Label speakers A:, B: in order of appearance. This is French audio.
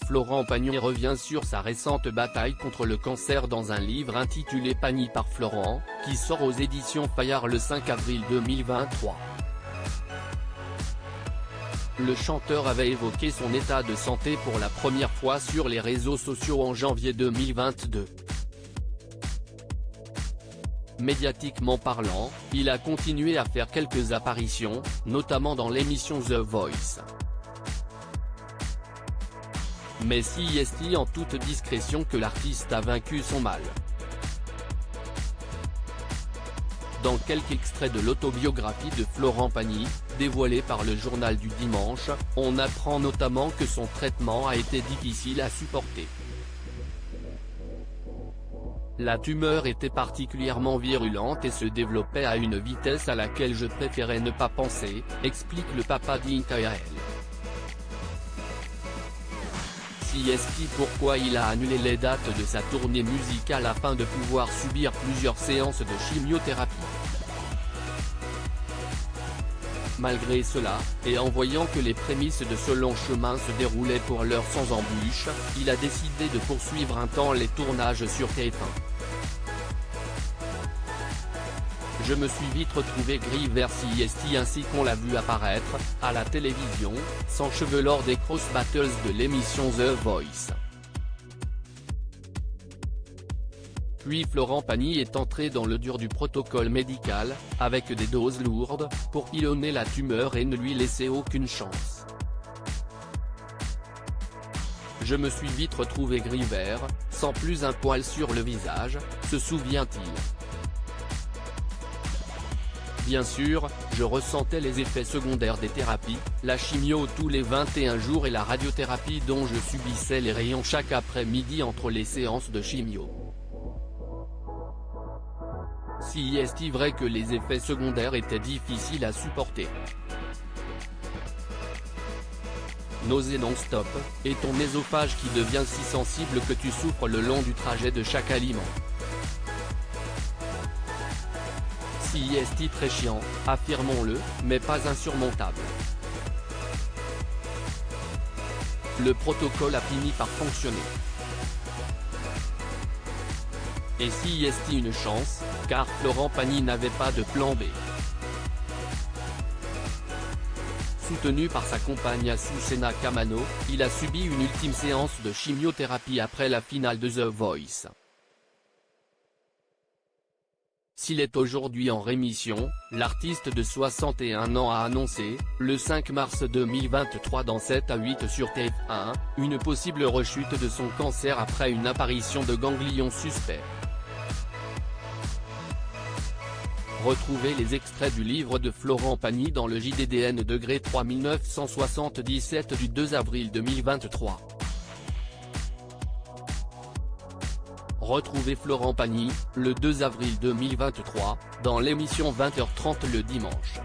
A: Florent Pagny revient sur sa récente bataille contre le cancer dans un livre intitulé Pagny par Florent, qui sort aux éditions Fayard le 5 avril 2023. Le chanteur avait évoqué son état de santé pour la première fois sur les réseaux sociaux en janvier 2022. Médiatiquement parlant, il a continué à faire quelques apparitions, notamment dans l'émission The Voice. Mais c'est en toute discrétion que l'artiste a vaincu son mal. Dans quelques extraits de l'autobiographie de Florent Pagny, dévoilée par le journal du dimanche, on apprend notamment que son traitement a été difficile à supporter. La tumeur était particulièrement virulente et se développait à une vitesse à laquelle je préférais ne pas penser, explique le papa d'Inkael. Pourquoi il a annulé les dates de sa tournée musicale afin de pouvoir subir plusieurs séances de chimiothérapie. Malgré cela, et en voyant que les prémices de ce long chemin se déroulaient pour l'heure sans embûche, il a décidé de poursuivre un temps les tournages sur TF1. Je me suis vite retrouvé gris vers ainsi qu'on l'a vu apparaître, à la télévision, sans cheveux lors des cross battles de l'émission The Voice. Puis Florent Pagny est entré dans le dur du protocole médical, avec des doses lourdes, pour pilonner la tumeur et ne lui laisser aucune chance. Je me suis vite retrouvé gris-vert, sans plus un poil sur le visage, se souvient-il. Bien sûr, je ressentais les effets secondaires des thérapies, la chimio tous les 21 jours et la radiothérapie dont je subissais les rayons chaque après-midi entre les séances de chimio. C'est vrai que les effets secondaires étaient difficiles à supporter. Nausées non-stop, et ton œsophage qui devient si sensible que tu souffres le long du trajet de chaque aliment. C'est très chiant, affirmons-le, mais pas insurmontable. Le protocole a fini par fonctionner. Et c'est une chance, car Florent Pagny n'avait pas de plan B. Soutenu par sa compagne Azucena Kamano, il a subi une ultime séance de chimiothérapie après la finale de The Voice. S'il est aujourd'hui en rémission, l'artiste de 61 ans a annoncé, le 5 mars 2023 dans 7 à 8 sur TF1, une possible rechute de son cancer après une apparition de ganglions suspects. Retrouvez les extraits du livre de Florent Pagny dans le JDDN degré 3977 du 2 avril 2023. Retrouvez Florent Pagny, le 2 avril 2023, dans l'émission 20h30 le dimanche.